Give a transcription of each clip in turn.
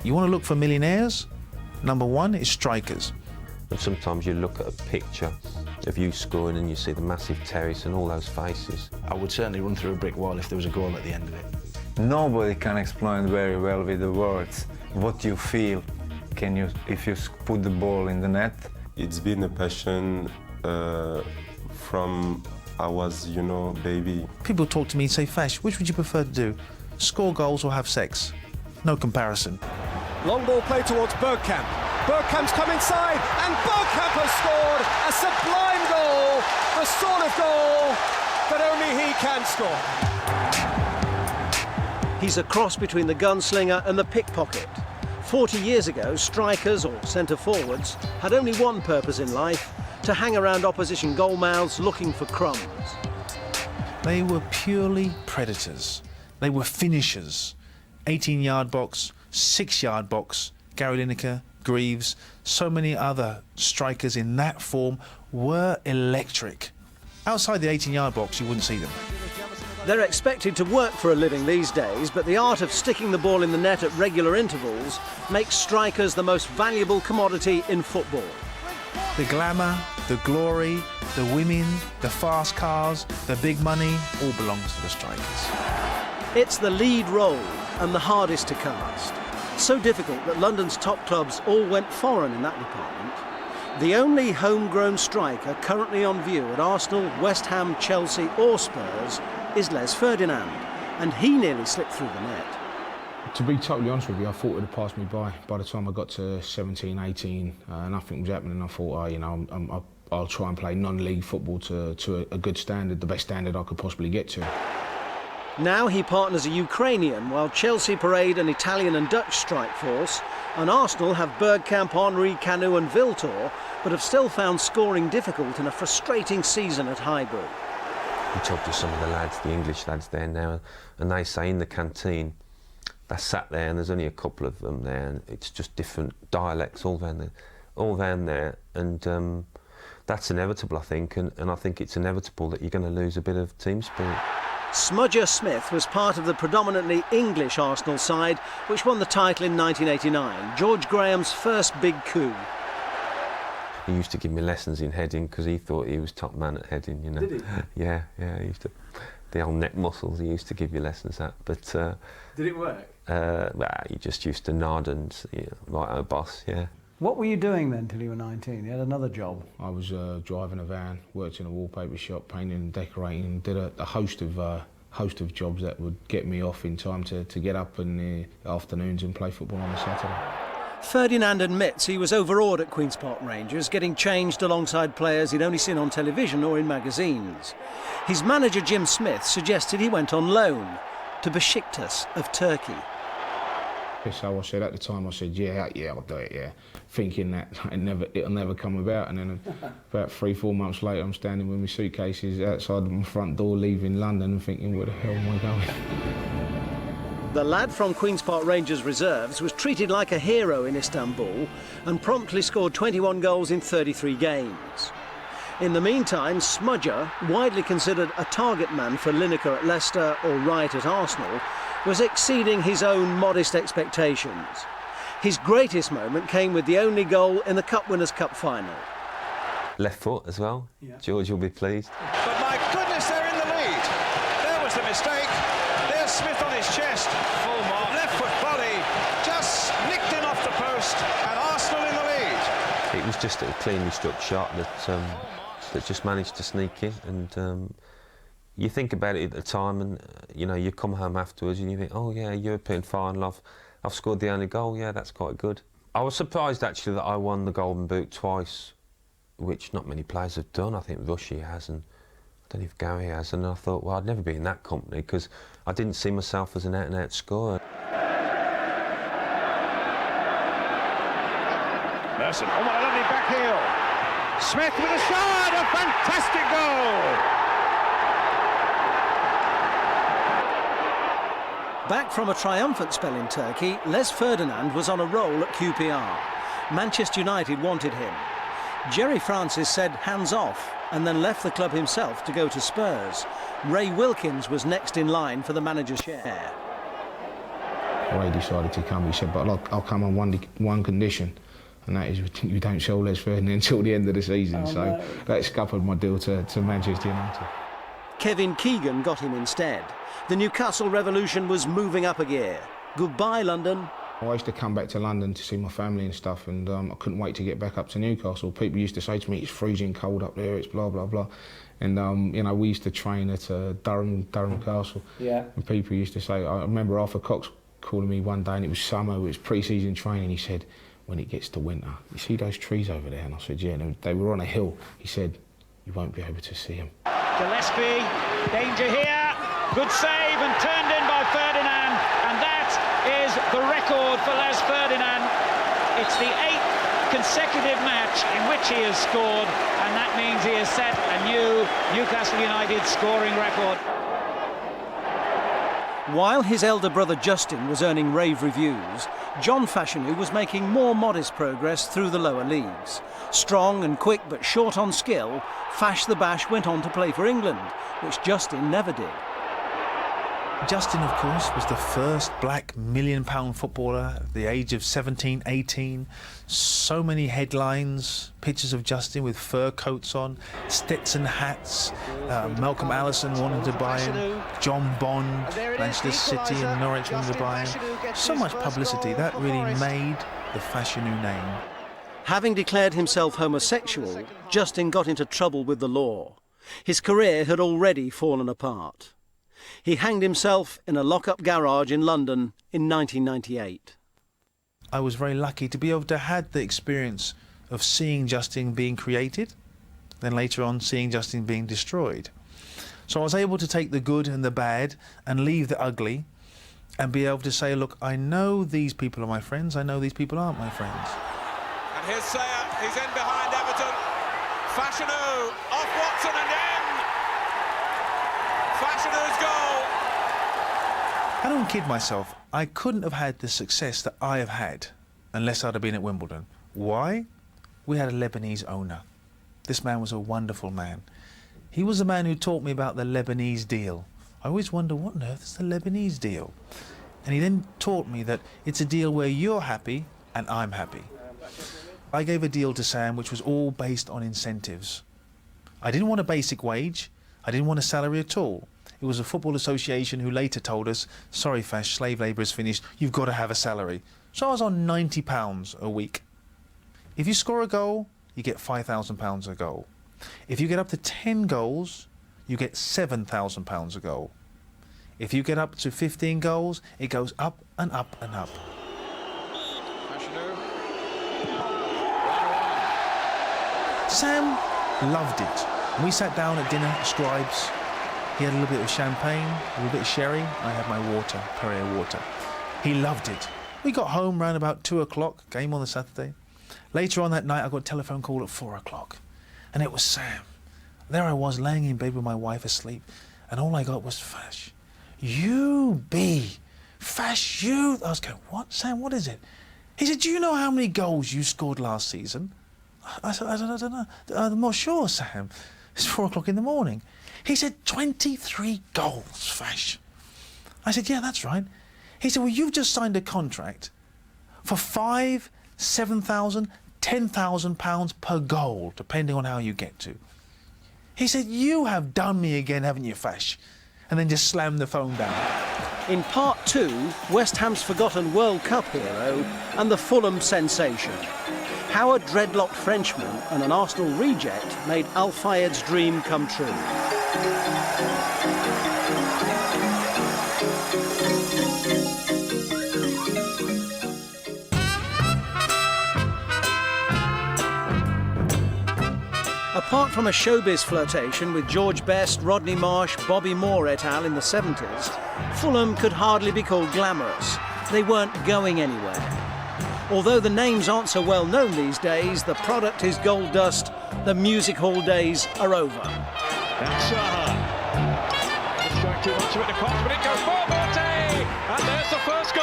You want to look for millionaires? Number one is strikers. And sometimes you look at a picture of you scoring and you see the massive terrace and all those faces. I would certainly run through a brick wall if there was a goal at the end of it. Nobody can explain very well with the words what you feel if you put the ball in the net. It's been a passion from I was, baby. People talk to me and say, Fash, which would you prefer to do? Score goals or have sex? No comparison. Long ball play towards Bergkamp. Bergkamp's come inside, and Bergkamp has scored a sublime goal, the sort of goal that only he can score. He's a cross between the gunslinger and the pickpocket. 40 years ago, strikers or centre-forwards had only one purpose in life: to hang around opposition goal mouths looking for crumbs. They were purely predators. They were finishers. 18-yard box, 6-yard box, Gary Lineker, Greaves, so many other strikers in that form were electric. Outside the 18-yard box, you wouldn't see them. They're expected to work for a living these days, but the art of sticking the ball in the net at regular intervals makes strikers the most valuable commodity in football. The glamour, the glory, the women, the fast cars, the big money, all belongs to the strikers. It's the lead role and the hardest to cast. So difficult that London's top clubs all went foreign in that department. The only homegrown striker currently on view at Arsenal, West Ham, Chelsea or Spurs is Les Ferdinand, and he nearly slipped through the net. To be totally honest with you, I thought it would pass me by the time I got to 17, 18. Nothing was happening. I thought, I'll try and play non-league football to a good standard, the best standard I could possibly get to. Now he partners a Ukrainian, while Chelsea parade an Italian and Dutch strike force, and Arsenal have Bergkamp, Henry, Kanoute and Wiltor, but have still found scoring difficult in a frustrating season at Highbury. You talk to some of the lads, the English lads there now, and they say in the canteen, they sat there and there's only a couple of them there, and it's just different dialects all down there, and that's inevitable, I think, and I think it's inevitable that you're going to lose a bit of team spirit. Smudger Smith was part of the predominantly English Arsenal side, which won the title in 1989, George Graham's first big coup. He used to give me lessons in heading because he thought he was top man at heading, Did he? Yeah, he used to. The old neck muscles he used to give you lessons at, but... Did it work? Well, he just used to nod and, right, oh, boss, yeah. What were you doing then till you were 19? You had another job? I was driving a van, worked in a wallpaper shop, painting and decorating, did a host of jobs that would get me off in time to get up in the afternoons and play football on a Saturday. Ferdinand admits he was overawed at Queen's Park Rangers, getting changed alongside players he'd only seen on television or in magazines. His manager Jim Smith suggested he went on loan to Besiktas of Turkey. So I said at the time, yeah, I'll do it, yeah, thinking that it'll never come about. And then about 3-4 months later, I'm standing with my suitcases outside my front door, leaving London, and thinking, where the hell am I going? The lad from Queen's Park Rangers reserves was treated like a hero in Istanbul and promptly scored 21 goals in 33 games. In the meantime, Smudger, widely considered a target man for Lineker at Leicester or Wright at Arsenal, was exceeding his own modest expectations. His greatest moment came with the only goal in the Cup Winners' Cup final. Left foot as well. Yeah. George will be pleased. But my goodness, they're in the lead. There was the mistake. There's Smith on his chest. Full mark. Left foot volley. Just nicked in off the post. And Arsenal in the lead. It was just a cleanly struck shot that just managed to sneak in. And you think about it at the time, and you come home afterwards and you think, oh yeah, European final, I've scored the only goal. Yeah, that's quite good. I was surprised actually that I won the Golden Boot twice, which not many players have done. I think Rushy has, and I don't know if Gary has. And I thought, well, I'd never be in that company because I didn't see myself as an out-and-out scorer. Merson, oh my lovely back heel. Smith with a shot, a fantastic goal. Back from a triumphant spell in Turkey, Les Ferdinand was on a roll at QPR. Manchester United wanted him. Jerry Francis said hands off and then left the club himself to go to Spurs. Ray Wilkins was next in line for the manager's share. Ray decided to come. He said, but I'll come on one condition, and that is you don't sell Les Ferdinand until the end of the season. So that scuppered my deal to Manchester United. Kevin Keegan got him instead. The Newcastle Revolution was moving up a gear. Goodbye, London. I used to come back to London to see my family and stuff, and I couldn't wait to get back up to Newcastle. People used to say to me, it's freezing cold up there, it's blah, blah, blah. And, you know, we used to train at Durham Castle. Yeah. And people used to say, I remember Arthur Cox calling me one day, and it was summer, it was pre-season training. He said, when it gets to winter, you see those trees over there? And I said, yeah, and they were on a hill. He said, you won't be able to see them. Gillespie, danger here, good save and turned in by Ferdinand, and that is the record for Les Ferdinand. It's the 8th consecutive match in which he has scored, and that means he has set a new Newcastle United scoring record. While his elder brother Justin was earning rave reviews, John Fashanu was making more modest progress through the lower leagues. Strong and quick but short on skill, Fash the Bash went on to play for England, which Justin never did. Justin, of course, was the first black £1 million footballer at the age of 17, 18. So many headlines, pictures of Justin with fur coats on, Stetson hats, Malcolm Allison wanted to buy him, John Bond, Manchester City and Norwich wanted to buy him. So much publicity, that really made the Fashanu name. Having declared himself homosexual, Justin got into trouble with the law. His career had already fallen apart. He hanged himself in a lock-up garage in London in 1998. I was very lucky to be able to have the experience of seeing Justin being created, then later on seeing Justin being destroyed. So I was able to take the good and the bad and leave the ugly and be able to say, look, I know these people are my friends, I know these people aren't my friends. And here's Saha, he's in behind Everton. Fashanu, off Watson and in! Fashanu's goal! I don't kid myself, I couldn't have had the success that I have had unless I'd have been at Wimbledon. Why? We had a Lebanese owner. This man was a wonderful man. He was the man who taught me about the Lebanese deal. I always wonder, what on earth is the Lebanese deal? And he then taught me that it's a deal where you're happy and I'm happy. I gave a deal to Sam which was all based on incentives. I didn't want a basic wage, I didn't want a salary at all. It was a football association who later told us, sorry Fash, slave labour is finished, you've got to have a salary. So I was on £90 a week. If you score a goal, you get £5,000 a goal. If you get up to 10 goals, you get £7,000 a goal. If you get up to 15 goals, it goes up and up and up. Sam loved it. We sat down at dinner at Scribes. He had a little bit of champagne, a little bit of sherry. I had my water, Perrier water. He loved it. We got home round about 2 o'clock, game on the Saturday. Later on that night, I got a telephone call at 4 o'clock. And it was Sam. There I was, laying in bed with my wife asleep. And all I got was, Fash, you be. Fash, you. I was going, what, Sam, what is it? He said, do you know how many goals you scored last season? I said, I don't know. I'm not sure, Sam. It's 4 o'clock in the morning. He said, 23 goals, Fash. I said, yeah, that's right. He said, well, you've just signed a contract for £5,000, £7,000, £10,000 per goal, depending on how you get to. He said, you have done me again, haven't you, Fash? And then just slammed the phone down. In part 2, West Ham's forgotten World Cup hero and the Fulham sensation. How a dreadlocked Frenchman and an Arsenal reject made Al Fayed's dream come true. Apart from a showbiz flirtation with George Best, Rodney Marsh, Bobby Moore et al. In the 70s, Fulham could hardly be called glamorous. They weren't going anywhere. Although the names aren't so well known these days, the product is gold dust, the music hall days are over. That's Saha. It's showing too much of it to Cox, but it goes Boa Morte! And there's the first goal!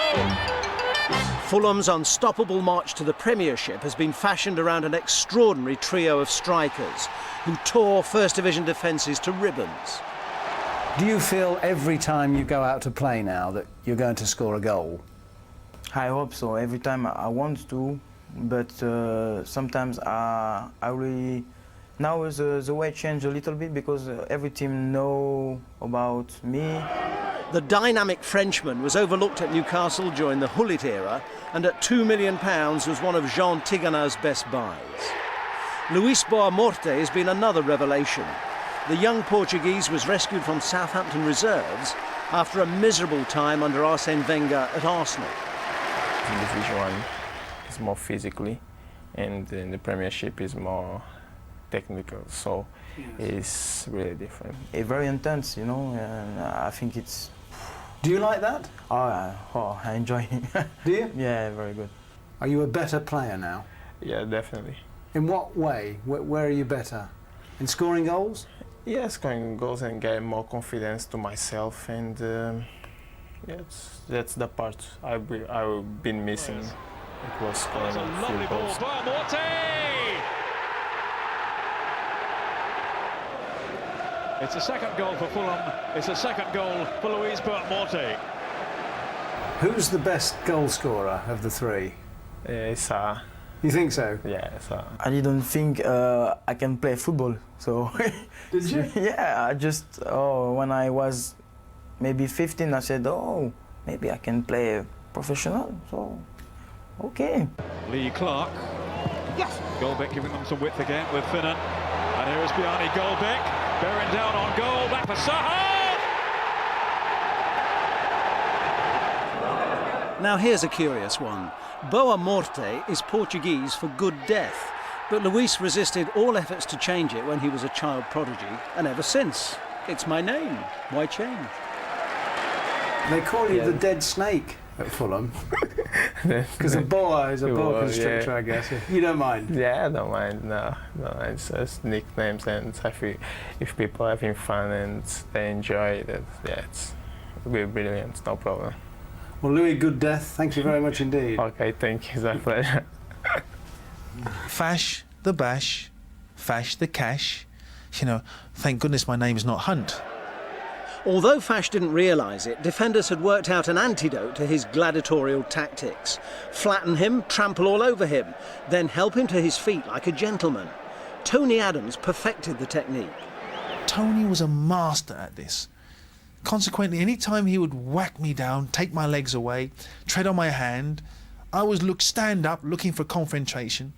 Fulham's unstoppable march to the Premiership has been fashioned around an extraordinary trio of strikers who tore First Division defences to ribbons. Do you feel every time you go out to play now that you're going to score a goal? I hope so. Every time I want to, but sometimes I really. Now the way changed a little bit because every team know about me. The dynamic Frenchman was overlooked at Newcastle during the Hullet era, and at £2 million was one of Jean Tiganet's best buys. Luis Boa Morte has been another revelation. The young Portuguese was rescued from Southampton reserves after a miserable time under Arsène Wenger at Arsenal. In Division 1 is more physically, and in the Premiership is more technical, so it's really different. It's very intense, you know, and I think it's... Do you like that? I enjoy it. Do you? Yeah, very good. Are you a better player now? Yeah, definitely. In what way? Where are you better? In scoring goals? Yeah, scoring goals and getting more confidence to myself, and that's the part I've been missing. It was scoring a few goals. Boa Morte! It's a second goal for Fulham. It's a second goal for Luis Boa Morte. Who's the best goal scorer of the three? It's Saha. You think so? Yeah, Saha. I didn't think I can play football, so... Did you? Yeah, I just... when I was maybe 15, I said, maybe I can play professional, so... Okay. Lee Clark. Yes! Goldbeck giving them some width again with Finnan. And here is Bjarni Goldbeck. Bearing down on goal, back for Saha! Now here's a curious one. Boa Morte is Portuguese for good death, but Luis resisted all efforts to change it when he was a child prodigy, and ever since. It's my name. Why change? They call you the dead snake at Fulham. Because a boa is a boa constrictor, I guess. You don't mind? Yeah, I don't mind, no. It's just nicknames, and if people are having fun and they enjoy it, it's really brilliant, no problem. Well, Louis, good death. Thank you very much indeed. Okay, thank you, it's a pleasure. Fash the bash, Fash the cash. You know, thank goodness my name is not Hunt. Although Fash didn't realise it, defenders had worked out an antidote to his gladiatorial tactics. Flatten him, trample all over him, then help him to his feet like a gentleman. Tony Adams perfected the technique. Tony was a master at this. Consequently, any time he would whack me down, take my legs away, tread on my hand, I would stand up looking for confrontation.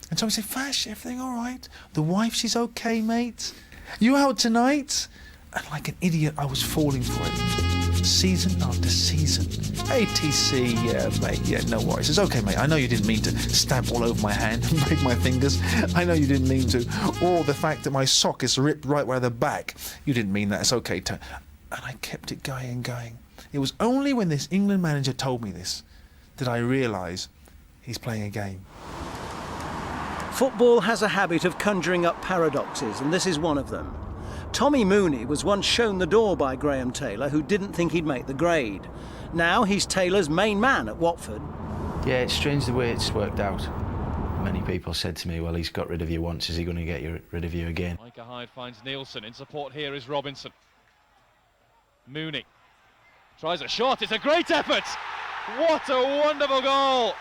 And Tony said, Fash, everything all right? The wife, she's okay, mate? You out tonight? And like an idiot, I was falling for it. Season after season. ATC, yeah, mate, yeah, no worries. It's okay, mate. I know you didn't mean to stamp all over my hand and break my fingers. I know you didn't mean to. Or the fact that my sock is ripped right by the back. You didn't mean that. It's okay. And I kept it going and going. It was only when this England manager told me this that I realised he's playing a game. Football has a habit of conjuring up paradoxes, and this is one of them. Tommy Mooney was once shown the door by Graham Taylor, who didn't think he'd make the grade. Now he's Taylor's main man at Watford. Yeah, it's strange the way it's worked out. Many people said to me, well, he's got rid of you once, is he going to get rid of you again? Micah Hyde finds Nielsen. In support here is Robinson. Mooney tries a shot. It's a great effort. What a wonderful goal.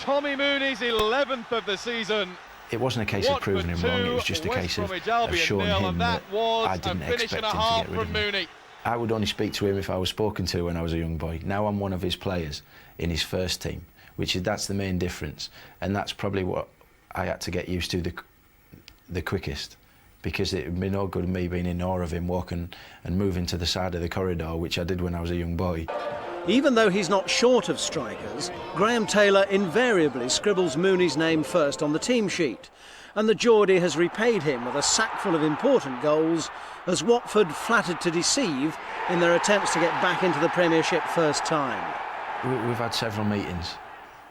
Tommy Mooney's 11th of the season. It wasn't a case of proving him wrong, it was just a case of showing him that I didn't expect him to get rid of me. I would only speak to him if I was spoken to when I was a young boy. Now I'm one of his players in his first team, that's the main difference. And that's probably what I had to get used to the quickest, because it would be no good me being in awe of him walking and moving to the side of the corridor, which I did when I was a young boy. Even though he's not short of strikers, Graham Taylor invariably scribbles Mooney's name first on the team sheet. And the Geordie has repaid him with a sackful of important goals as Watford flattered to deceive in their attempts to get back into the Premiership first time. We've had several meetings,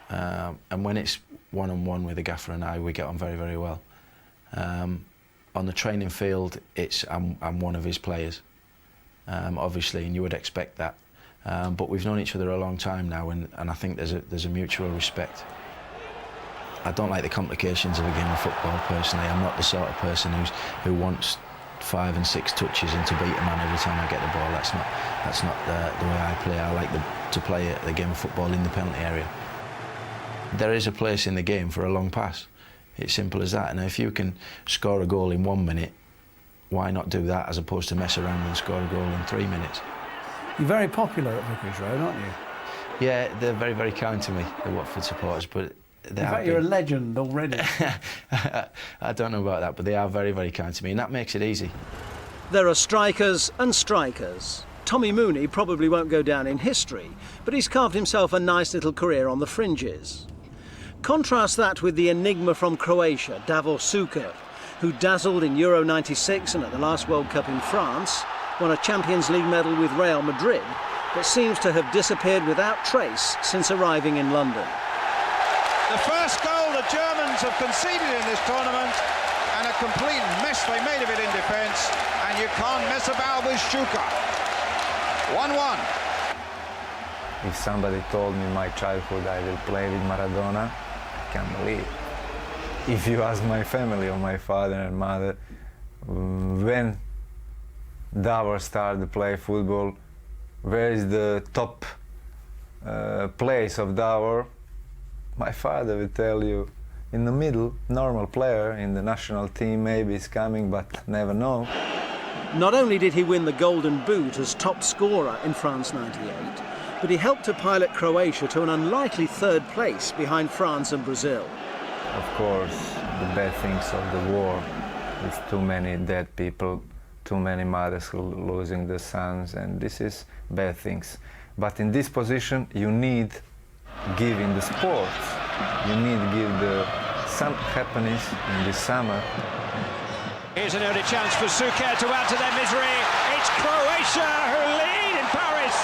and when it's one-on-one with the gaffer and I, we get on very, very well. On the training field, I'm one of his players, obviously, and you would expect that. But we've known each other a long time now, and I think there's a mutual respect. I don't like the complications of a game of football, personally. I'm not the sort of person who wants 5 and 6 touches and to beat a man every time I get the ball. That's not the way I play. I like to play the game of football in the penalty area. There is a place in the game for a long pass. It's simple as that. And if you can score a goal in 1 minute, why not do that as opposed to mess around and score a goal in 3 minutes? You're very popular at Vicarage Road, aren't you? Yeah, they're very, very kind to me, the Watford supporters, but in fact, you're a legend already. I don't know about that, but they are very, very kind to me, and that makes it easy. There are strikers and strikers. Tommy Mooney probably won't go down in history, but he's carved himself a nice little career on the fringes. Contrast that with the enigma from Croatia, Davor Suker, who dazzled in Euro '96 and at the last World Cup in France, won a Champions League medal with Real Madrid, but seems to have disappeared without trace since arriving in London. The first goal the Germans have conceded in this tournament, and a complete mess they made of it in defence, and you can't mess about with Suker. 1-1. If somebody told me in my childhood I will play with Maradona, I can't believe it. If you ask my family or my father and mother, when Davor started to play football, where is the top place of Davor? My father will tell you, in the middle, normal player in the national team maybe is coming, but never know. Not only did he win the Golden Boot as top scorer in France '98, but he helped to pilot Croatia to an unlikely third place behind France and Brazil. Of course, the bad things of the war is too many dead people, too many mothers losing their sons, and this is bad things. But in this position, you need give in the sports. You need to give some happiness in the summer. Here's an early chance for Suker to add to their misery. It's Croatia who lead in Paris.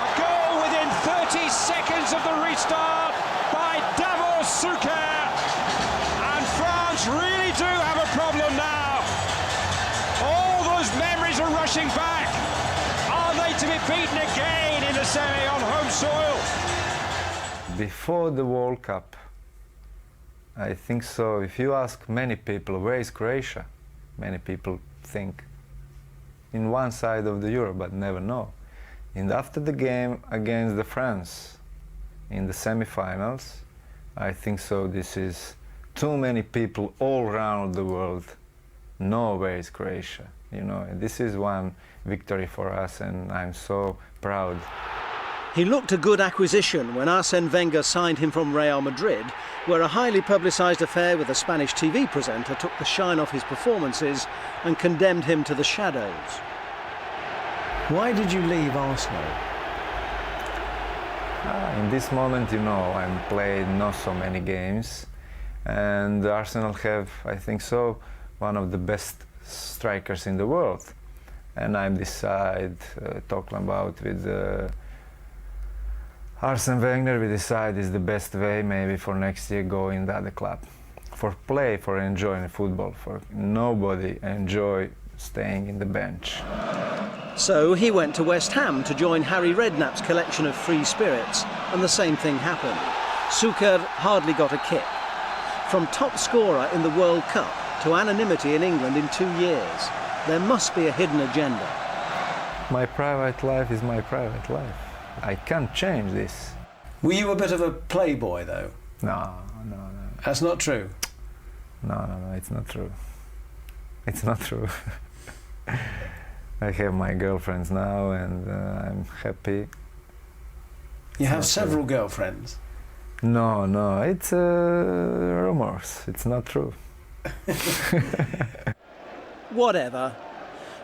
A goal within 30 seconds of the restart by Davor Suker. And France really do have a problem now. All those memories are rushing back. Are they to be beaten again in the semi on home soil? Before the World Cup, I think so. If you ask many people, where is Croatia? Many people think in one side of the Europe, but never know. And after the game against the France in the semi-finals, I think so. This is too many people all around the world know where is Croatia. You know, and this is one victory for us, and I'm so proud. He looked a good acquisition when Arsène Wenger signed him from Real Madrid, where a highly publicised affair with a Spanish TV presenter took the shine off his performances and condemned him to the shadows. Why did you leave Arsenal? In this moment, you know, I'm played not so many games, and Arsenal have, I think so, one of the best strikers in the world. And I'm decide talking about with Arsène Wenger, we decide is the best way maybe for next year go in the other club. For play, for enjoying football, for nobody enjoy staying in the bench. So he went to West Ham to join Harry Redknapp's collection of free spirits, and the same thing happened. Suker hardly got a kick. From top scorer in the World Cup to anonymity in England in 2 years, there must be a hidden agenda. My private life is my private life. I can't change this. Were you a bit of a playboy, though? No. That's not true? No, it's not true. It's not true. I have my girlfriends now, and I'm happy. You have several girlfriends? No, it's rumors. It's not true. Whatever.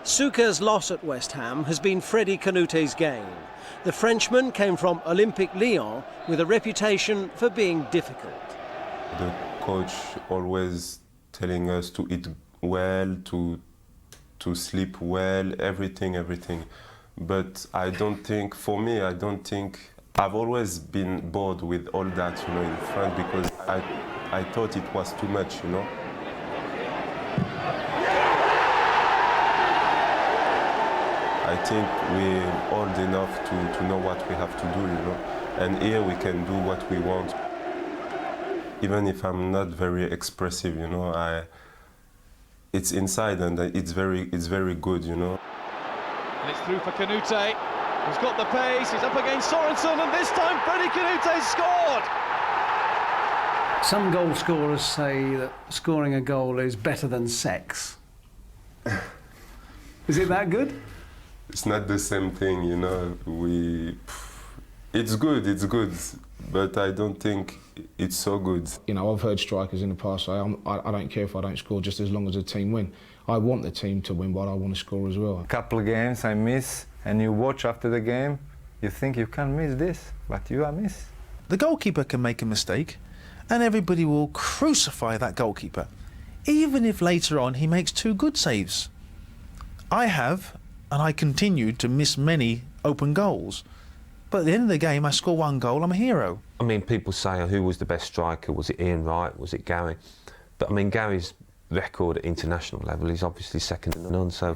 Suker's loss at West Ham has been Freddie Kanoute's gain. The Frenchman came from Olympique Lyon with a reputation for being difficult. The coach always telling us to eat well, to sleep well, everything. But I don't think, for me, I've always been bored with all that, you know, in France, because I thought it was too much, you know. I think we're old enough to know what we have to do, you know. And here we can do what we want. Even if I'm not very expressive, you know, it's inside and it's very good, you know. And it's through for Kanoute. He's got the pace, he's up against Sorensen, and this time Frederic Kanoute scored! Some goal scorers say that scoring a goal is better than sex. Is it that good? It's not the same thing, you know. It's good, but I don't think it's so good. You know, I've heard strikers in the past say, I don't care if I don't score, just as long as the team win. I want the team to win, but I want to score as well. A couple of games I miss, and you watch after the game, you think you can't miss this, but you are miss. The goalkeeper can make a mistake, and everybody will crucify that goalkeeper, even if later on he makes 2 good saves. I have, and I continue to miss many open goals. But at the end of the game, I score 1 goal, I'm a hero. I mean, people say, who was the best striker? Was it Ian Wright? Was it Gary? But I mean, Gary's record at international level is obviously second to none, so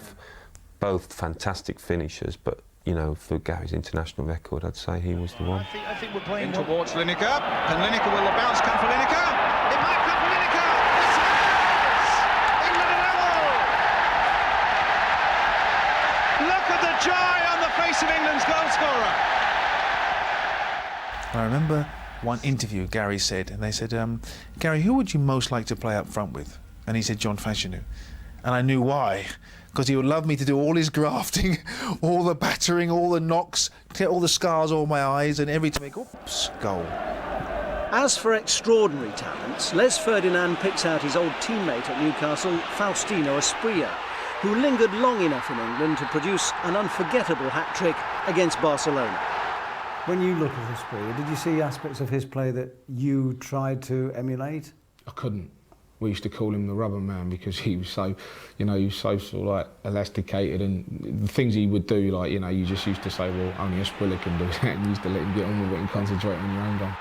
both fantastic finishers, but, you know, for Gary's international record, I'd say he was the one. I think we're playing towards Lineker, and Lineker, will the bounce come for Lineker? It might come for Lineker! It is! England are level! Look at the joy on the face of England's goal scorer! I remember one interview Gary said, and they said, Gary, who would you most like to play up front with? And he said, John Fashanu. And I knew why, because he would love me to do all his grafting, all the battering, all the knocks, get all the scars on my eyes, and every time I go, oops, goal. As for extraordinary talents, Les Ferdinand picks out his old teammate at Newcastle, Faustino Asprilla, who lingered long enough in England to produce an unforgettable hat-trick against Barcelona. When you look at Asprilla, did you see aspects of his play that you tried to emulate? I couldn't. We used to call him the rubber man because he was so, you know, he was so sort of like elasticated, and the things he would do, like, you know, you just used to say, well, only Asprilla can do that, and you used to let him get on with it and concentrate on your own game.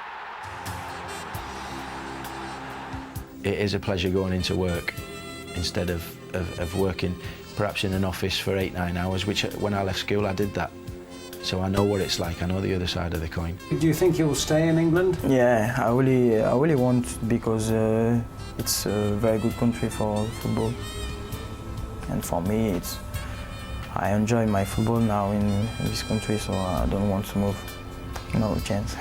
It is a pleasure going into work instead of working perhaps in an office for 8-9 hours, which when I left school I did that. So I know what it's like, I know the other side of the coin. Do you think you'll stay in England? Yeah, I really want, because it's a very good country for football. And for me, I enjoy my football now in this country, so I don't want to move. No chance.